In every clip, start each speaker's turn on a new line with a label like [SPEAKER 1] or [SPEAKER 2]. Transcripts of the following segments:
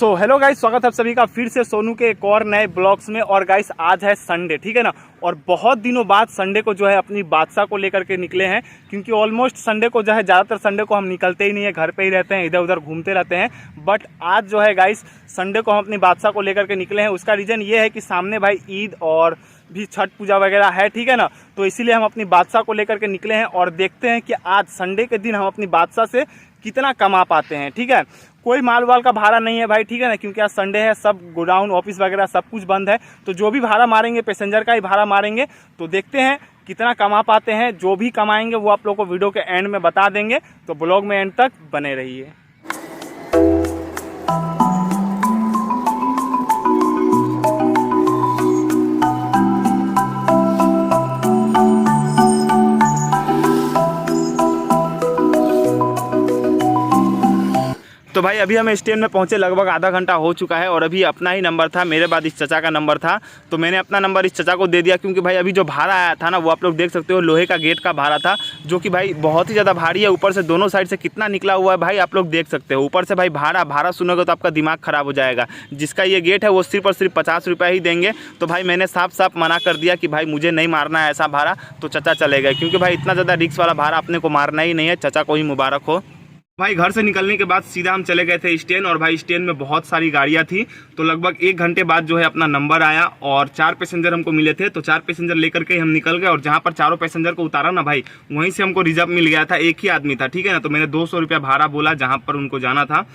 [SPEAKER 1] So hello guys, स्वागत है आप सभी का फिर से सोनू के एक और नए ब्लॉग्स में। और गाइस आज है संडे, ठीक है ना। और बहुत दिनों बाद संडे को जो है अपनी बादशाह को लेकर के निकले हैं, क्योंकि ऑलमोस्ट संडे को जो है ज़्यादातर संडे को हम निकलते ही नहीं है, घर पे ही रहते हैं, इधर उधर घूमते रहते हैं। बट आज जो है गाइस संडे को हम अपनी बादशाह को लेकर के निकले हैं। उसका रीज़न ये है कि सामने भाई ईद और भी छठ पूजा वगैरह है, ठीक है ना। तो इसीलिए हम अपनी बादशाह को लेकर के निकले हैं और देखते हैं कि आज संडे के दिन हम अपनी बादशाह से कितना कमा पाते हैं, ठीक है। कोई माल वाल का भाड़ा नहीं है भाई, ठीक है ना, क्योंकि आज संडे है, सब गोडाउन ऑफिस वगैरह सब कुछ बंद है। तो जो भी भाड़ा मारेंगे पैसेंजर का ही भाड़ा मारेंगे। तो देखते हैं कितना कमा पाते हैं। जो भी कमाएंगे वो आप लोग को वीडियो के एंड में बता देंगे, तो ब्लॉग में एंड तक बने रहिए। तो भाई अभी हम स्टैंड में पहुंचे, लगभग आधा घंटा हो चुका है। और अभी अपना ही नंबर था, मेरे बाद इस चचा का नंबर था, तो मैंने अपना नंबर इस चचा को दे दिया। क्योंकि भाई अभी जो भाड़ा आया था ना, वो आप लोग देख सकते हो, लोहे का गेट का भाड़ा था, जो कि भाई बहुत ही ज़्यादा भारी है। ऊपर से दोनों साइड से कितना निकला हुआ है भाई, आप लोग देख सकते हो। ऊपर से भाई भाड़ा सुनोगे तो आपका दिमाग ख़राब हो जाएगा। जिसका ये गेट है वो सिर्फ और सिर्फ 50 रुपये ही देंगे। तो भाई मैंने साफ साफ मना कर दिया कि भाई मुझे नहीं मारना है ऐसा भाड़ा। तो चचा चले गए, क्योंकि भाई इतना ज़्यादा रिक्स वाला भाड़ा अपने को मारना ही नहीं है। चचा को ही मुबारक हो। भाई घर से निकलने के बाद सीधा हम चले गए थे स्टैंड। और भाई स्टैंड में बहुत सारी गाड़ियां थी। तो लगभग 1 घंटे बाद जो है अपना नंबर आया और 4 पैसेंजर हमको मिले थे। तो 4 पैसेंजर लेकर के हम निकल गए। और जहां पर चारों पैसेंजर को उतारा ना भाई, वहीं से हमको रिजर्व मिल गया था। एक ही आदमी था, ठीक है ना। तो मैंने 200 रुपया भाड़ा बोला जहां पर उनको जाना था।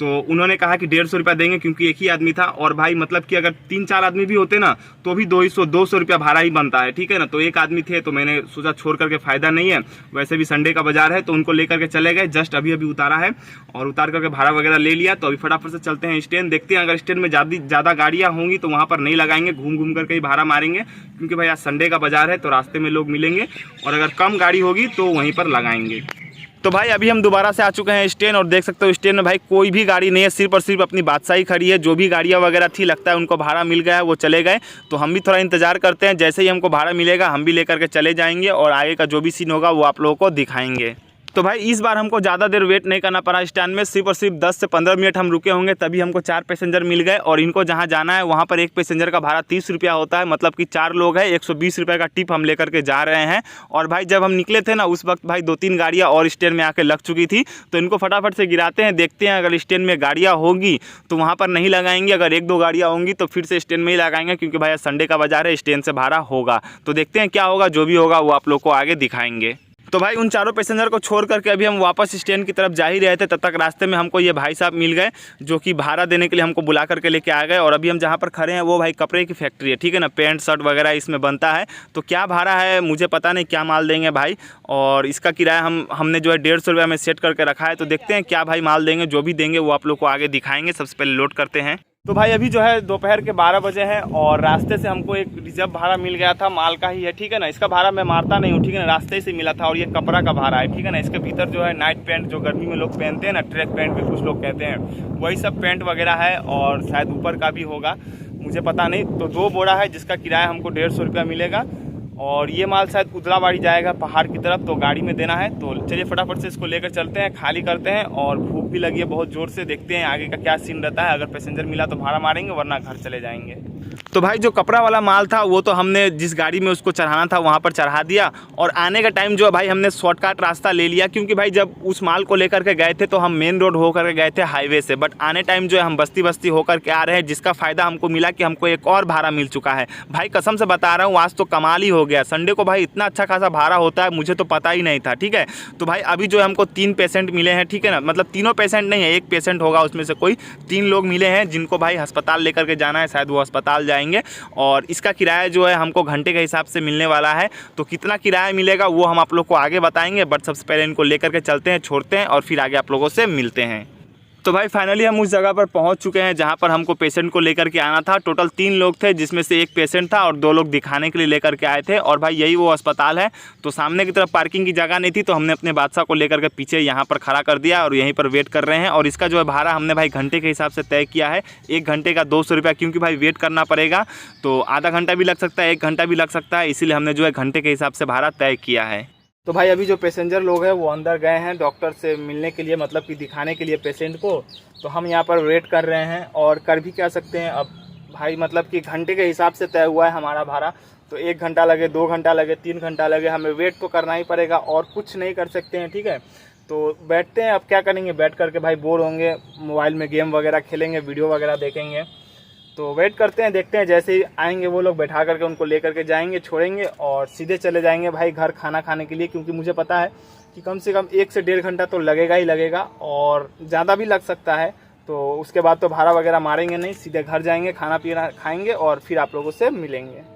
[SPEAKER 1] तो उन्होंने कहा कि 150 रुपया देंगे, क्योंकि एक ही आदमी था। और भाई मतलब कि अगर 3-4 आदमी भी होते ना, तो भी 200 रुपया भाड़ा ही बनता है, ठीक है ना। तो एक आदमी थे, तो मैंने सोचा छोड़ करके फायदा नहीं है। वैसे भी संडे का बाजार है, तो उनको लेकर के चले गए। जस्ट अभी उतारा है और उतार करके भाड़ा वगैरह ले लिया। तो अभी फटाफट से चलते हैं स्टैंड। देखते हैं अगर स्टैंड में ज़्यादा गाड़ियाँ होंगी तो वहाँ पर नहीं लगाएंगे, घूम करके ही भाड़ा मारेंगे। क्योंकि भाई आज संडे का बाजार है, तो रास्ते में लोग मिलेंगे। और अगर कम गाड़ी होगी तो वहीं पर लगाएंगे। तो भाई अभी हम दोबारा से आ चुके हैं स्टैंड। और देख सकते हो स्टैंड में भाई कोई भी गाड़ी नहीं है, सिर्फ और सिर्फ अपनी बादशाह ही खड़ी है। जो भी गाड़ियाँ वगैरह थी, लगता है उनको भाड़ा मिल गया है, वो चले गए। तो हम भी थोड़ा इंतजार करते हैं, जैसे ही हमको भाड़ा मिलेगा हम भी लेकर के चले जाएंगे। और आगे का जो भी सीन होगा वो आप लोगों को दिखाएंगे। तो भाई इस बार हमको ज़्यादा देर वेट नहीं करना पड़ा स्टैंड में। सिर्फ और सिर्फ 10 से 15 मिनट हम रुके होंगे, तभी हमको 4 पैसेंजर मिल गए। और इनको जहाँ जाना है वहाँ पर एक पैसेंजर का भाड़ा 30 रुपया होता है। मतलब कि 4 लोग हैं, 120 रुपये का टिप हम लेकर के जा रहे हैं। और भाई जब हम निकले थे ना, उस वक्त भाई 2-3 गाड़ियाँ और स्टैंड में आके लग चुकी थी। तो इनको फटाफट से गिराते हैं, देखते हैं अगर स्टैंड में गाड़ियाँ होगी तो वहाँ पर नहीं लगाएंगे। अगर 1-2 गाड़ियाँ होंगी तो फिर से स्टैंड में ही लगाएंगे, क्योंकि भाई संडे का बाजार है, स्टैंड से भाड़ा होगा। तो देखते हैं क्या होगा, जो भी होगा वो आप लोग को आगे दिखाएंगे। तो भाई उन चारों पैसेंजर को छोड़ करके अभी हम वापस स्टैंड की तरफ जा ही रहे थे, तब तक रास्ते में हमको ये भाई साहब मिल गए, जो कि भाड़ा देने के लिए हमको बुला करके लेके आ गए। और अभी हम जहाँ पर खड़े हैं वो भाई कपड़े की फैक्ट्री है, ठीक है ना। पैंट शर्ट वगैरह इसमें बनता है। तो क्या भाड़ा है मुझे पता नहीं, क्या माल देंगे भाई। और इसका किराया हमने जो है 150 रुपये में सेट करके रखा है। तो देखते हैं क्या भाई माल देंगे, जो भी देंगे वो आप लोग को आगे दिखाएंगे। सबसे पहले लोड करते हैं। तो भाई अभी जो है दोपहर के 12 बजे हैं और रास्ते से हमको एक रिजर्व भाड़ा मिल गया था, माल का ही है, ठीक है ना। इसका भाड़ा मैं मारता नहीं हूँ, ठीक है ना, रास्ते से मिला था। और ये कपड़ा का भाड़ा है, ठीक है ना। इसके भीतर जो है नाइट पैंट, जो गर्मी में लोग पहनते हैं ना, ट्रैक पैंट भी कुछ लोग कहते हैं, वही सब पैंट वगैरह है। और शायद ऊपर का भी होगा, मुझे पता नहीं। तो 2 बोरा है जिसका किराया हमको 150 रुपया मिलेगा। और ये माल शायद उदलाबाड़ी जाएगा पहाड़ की तरफ, तो गाड़ी में देना है। तो चलिए फटाफट से इसको लेकर चलते हैं, खाली करते हैं। और भूख भी लगी है बहुत ज़ोर से, देखते हैं आगे का क्या सीन रहता है। अगर पैसेंजर मिला तो भाड़ा मारेंगे, वरना घर चले जाएंगे। तो भाई जो कपड़ा वाला माल था वो तो हमने जिस गाड़ी में उसको चढ़ाना था वहाँ पर चढ़ा दिया। और आने का टाइम जो है भाई हमने शॉर्टकट रास्ता ले लिया, क्योंकि भाई जब उस माल को लेकर के गए थे तो हम मेन रोड होकर के गए थे हाईवे से। बट आने टाइम जो है हम बस्ती बस्ती होकर के आ रहे हैं, जिसका फ़ायदा हमको मिला कि हमको एक और भाड़ा मिल चुका है। भाई कसम से बता रहा हूँ, आज तो कमाल ही हो गया। संडे को भाई इतना अच्छा खासा भाड़ा होता है, मुझे तो पता ही नहीं था, ठीक है। तो भाई अभी जो है हमको 3 पेशेंट मिले हैं, ठीक है ना। मतलब तीनों पेशेंट नहीं है, एक पेशेंट होगा उसमें से कोई। 3 लोग मिले हैं जिनको भाई अस्पताल लेकर के जाना है, शायद वो अस्पताल जाएंगे। और इसका किराया जो है हमको घंटे के हिसाब से मिलने वाला है। तो कितना किराया मिलेगा वो हम आप लोग को आगे बताएंगे। बट सबसे पहले इनको लेकर के चलते हैं, छोड़ते हैं और फिर आगे आप लोगों से मिलते हैं। तो भाई फाइनली हम उस जगह पर पहुंच चुके हैं जहां पर हमको पेशेंट को लेकर के आना था। टोटल 3 लोग थे, जिसमें से एक पेशेंट था और 2 लोग दिखाने के लिए लेकर के आए थे। और भाई यही वो अस्पताल है। तो सामने की तरफ पार्किंग की जगह नहीं थी, तो हमने अपने बादशाह को लेकर के पीछे यहाँ पर खड़ा कर दिया और यहीं पर वेट कर रहे हैं। और इसका जो है भाड़ा हमने भाई घंटे के हिसाब से तय किया है, 1 घंटे का 200 रुपया, क्योंकि भाई वेट करना पड़ेगा। तो आधा घंटा भी लग सकता है, 1 घंटा भी लग सकता है, इसीलिए हमने जो है घंटे के हिसाब से भाड़ा तय किया है। तो भाई अभी जो पैसेंजर लोग हैं वो अंदर गए हैं डॉक्टर से मिलने के लिए, मतलब कि दिखाने के लिए पेशेंट को। तो हम यहाँ पर वेट कर रहे हैं और कर भी क्या सकते हैं अब भाई, मतलब कि घंटे के हिसाब से तय हुआ है हमारा भाड़ा। तो 1 घंटा लगे, 2 घंटा लगे, 3 घंटा लगे, हमें वेट तो करना ही पड़ेगा और कुछ नहीं कर सकते हैं, ठीक है। तो बैठते हैं, अब क्या करेंगे, बैठ करके भाई बोर होंगे, मोबाइल में गेम वगैरह खेलेंगे, वीडियो वगैरह देखेंगे। तो वेट करते हैं, देखते हैं, जैसे ही आएंगे वो लोग बैठा करके उनको ले करके जाएंगे, छोड़ेंगे और सीधे चले जाएंगे भाई घर खाना खाने के लिए। क्योंकि मुझे पता है कि कम से कम 1 से 1.5 घंटा तो लगेगा ही लगेगा और ज़्यादा भी लग सकता है। तो उसके बाद तो भाड़ा वगैरह मारेंगे नहीं, सीधे घर जाएंगे, खाना पीना खाएंगे और फिर आप लोगों से मिलेंगे।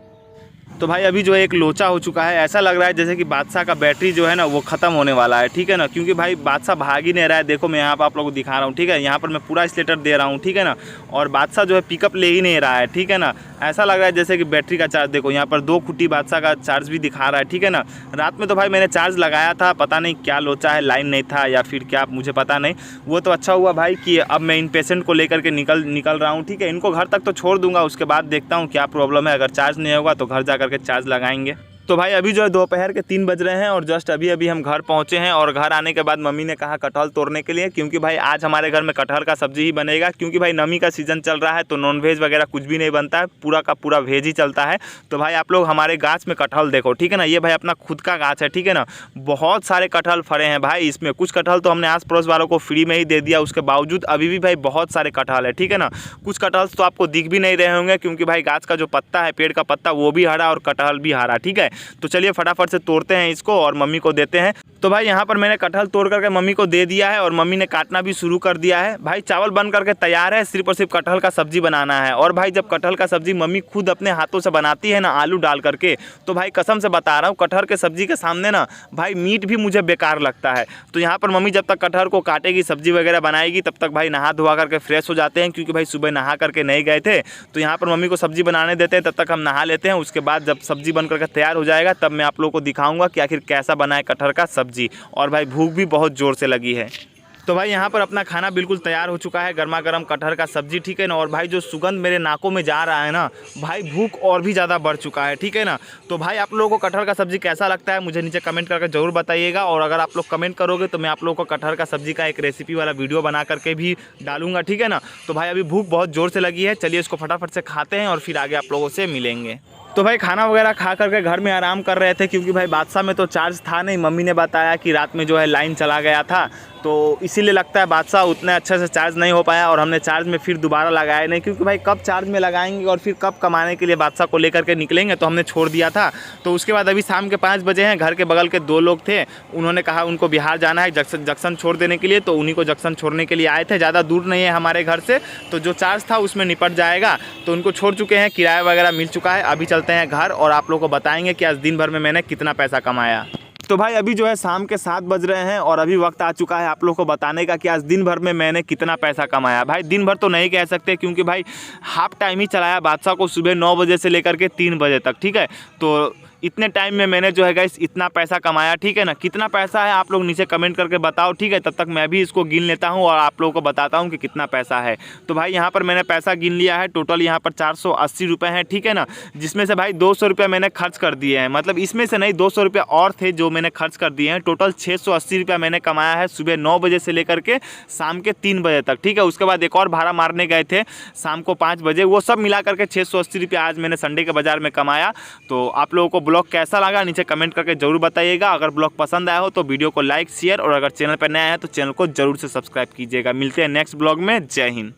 [SPEAKER 1] तो भाई अभी जो है एक लोचा हो चुका है, ऐसा लग रहा है जैसे कि बादशाह का बैटरी जो है ना वो ख़त्म होने वाला है, ठीक है ना। क्योंकि भाई बादशाह भाग ही नहीं रहा है। देखो मैं यहाँ पर आप लोगों को दिखा रहा हूँ, ठीक है, यहाँ पर मैं पूरा स्लेटर दे रहा हूँ, ठीक है ना। और बादशाह जो है पिकअप ले ही नहीं रहा है, ठीक है ना। ऐसा लग रहा है जैसे कि बैटरी का चार्ज, देखो यहाँ पर 2 खुट्टी बादशाह का चार्ज भी दिखा रहा है, ठीक है ना। रात में तो भाई मैंने चार्ज लगाया था, पता नहीं क्या लोचा है, लाइन नहीं था या फिर क्या, मुझे पता नहीं। वो तो अच्छा हुआ भाई कि अब मैं इन पेशेंट को लेकर के निकल रहा हूँ, ठीक है। इनको घर तक तो छोड़ दूंगा, उसके बाद देखता हूँ क्या प्रॉब्लम है। अगर चार्ज नहीं होगा तो घर जा करके चार्ज लगाएंगे। तो भाई अभी जो है दोपहर के 3 बज रहे हैं और जस्ट अभी हम घर पहुंचे हैं। और घर आने के बाद मम्मी ने कहा कटहल तोड़ने के लिए, क्योंकि भाई आज हमारे घर में कटहल का सब्जी ही बनेगा। क्योंकि भाई नमी का सीज़न चल रहा है तो नॉनवेज वगैरह कुछ भी नहीं बनता है, पूरा का पूरा वेज ही चलता है। तो भाई आप लोग हमारे गाछ में कटहल देखो, ठीक है ना। ये भाई अपना खुद का गाछ है, ठीक है ना। बहुत सारे कटहल फरे हैं भाई इसमें। कुछ कटहल तो हमने आस पड़ोस वालों को फ्री में ही दे दिया, उसके बावजूद अभी भी भाई बहुत सारे कटहल है, ठीक है ना। कुछ कटहल तो आपको दिख भी नहीं रहे होंगे क्योंकि भाई गाछ का जो पत्ता है, पेड़ का पत्ता, वो भी हरा और कटहल भी हरा, ठीक है। तो चलिए फटाफट से तोड़ते हैं इसको और मम्मी को देते हैं। तो भाई यहाँ पर मैंने कटहल तोड़ करके मम्मी को दे दिया है और मम्मी ने काटना भी शुरू कर दिया है। भाई चावल बन करके तैयार है, सिर्फ और सिर्फ कटहल का सब्जी बनाना है। और भाई जब कटहल का सब्जी मम्मी खुद अपने हाथों से बनाती है ना, आलू डाल करके, तो भाई कसम से बता रहा हूँ कटहल के सब्जी के सामने ना भाई मीट भी मुझे बेकार लगता है। तो यहाँ पर मम्मी जब तक कटहल को काटेगी, सब्जी वगैरह बनाएगी, तब तक भाई नहा धोवा करके फ्रेश हो जाते हैं। क्योंकि भाई सुबह नहा करके नहीं गए थे, तो यहाँ पर मम्मी को सब्जी बनाने देते हैं, तब तक हम नहा लेते हैं। उसके बाद जब सब्जी बन करके तैयार हो जाएगा तब मैं आप लोगों को दिखाऊंगा कि आखिर कैसा बना है कटहल का सब्जी। और भाई भूख भी बहुत ज़ोर से लगी है। तो भाई यहाँ पर अपना खाना बिल्कुल तैयार हो चुका है, गर्मा गर्म कटहल का सब्जी, ठीक है ना। और भाई जो सुगंध मेरे नाकों में जा रहा है ना, भाई भूख और भी ज़्यादा बढ़ चुका है, ठीक है ना। तो भाई आप लोगों को कटहल का सब्जी कैसा लगता है मुझे नीचे कमेंट करके ज़रूर बताइएगा। और अगर आप लोग कमेंट करोगे तो मैं आप लोगों को कटहल का सब्जी का एक रेसिपी वाला वीडियो बना करके भी डालूंगा, ठीक है ना। तो भाई अभी भूख बहुत ज़ोर से लगी है, चलिए इसको फटाफट से खाते हैं और फिर आगे आप लोगों से मिलेंगे। तो भाई खाना वगैरह खा करके घर में आराम कर रहे थे, क्योंकि भाई बादशाह में तो चार्ज था नहीं। मम्मी ने बताया कि रात में जो है लाइन चला गया था, तो इसीलिए लगता है बादशाह उतने अच्छे से चार्ज नहीं हो पाया। और हमने चार्ज में फिर दोबारा लगाया नहीं, क्योंकि भाई कब चार्ज में लगाएंगे और फिर कब कमाने के लिए बादशाह को लेकर के निकलेंगे, तो हमने छोड़ दिया था। तो उसके बाद अभी शाम के 5 बजे हैं, घर के बगल के 2 लोग थे, उन्होंने कहा उनको बिहार जाना है जंक्शन छोड़ देने के लिए, तो उन्हीं को जंक्शन छोड़ने के लिए आए थे। ज़्यादा दूर नहीं है हमारे घर से, तो जो चार्ज था उसमें निपट जाएगा। तो उनको छोड़ चुके हैं, किराया वगैरह मिल चुका है। अभी चलते हैं घर और आप लोगों को बताएंगे कि आज दिन भर में मैंने कितना पैसा कमाया। तो भाई अभी जो है शाम के 7 बज रहे हैं और अभी वक्त आ चुका है आप लोगों को बताने का कि आज दिन भर में मैंने कितना पैसा कमाया। भाई दिन भर तो नहीं कह सकते, क्योंकि भाई हाफ टाइम ही चलाया बादशाह को, सुबह 9 बजे से लेकर के 3 बजे तक, ठीक है। तो इतने टाइम में मैंने जो है गाइस इतना पैसा कमाया, ठीक है ना। कितना पैसा है आप लोग नीचे कमेंट करके बताओ, ठीक है। तब तक मैं भी इसको गिन लेता हूँ और आप लोगों को बताता हूँ कि कितना पैसा है। तो भाई यहाँ पर मैंने पैसा गिन लिया है, टोटल यहाँ पर 480 रुपये हैं, ठीक है ना। जिसमें से भाई 200 रुपये मैंने खर्च कर दिए हैं, मतलब इसमें से नहीं, 200 रुपये और थे जो मैंने खर्च कर दिए हैं। टोटल 680 रुपये मैंने कमाया है सुबह 9 बजे से लेकर के शाम के 3 बजे तक, ठीक है। उसके बाद एक और भाड़ा मारने गए थे शाम को 5 बजे, वो सब मिला करके 680 रुपये आज मैंने संडे के बाज़ार में कमाया। तो आप लोगों को ब्लॉग कैसा लगा नीचे कमेंट करके जरूर बताइएगा। अगर ब्लॉग पसंद आया हो तो वीडियो को लाइक शेयर, और अगर चैनल पर नया है तो चैनल को जरूर से सब्सक्राइब कीजिएगा। मिलते हैं नेक्स्ट ब्लॉग में। जय हिंद।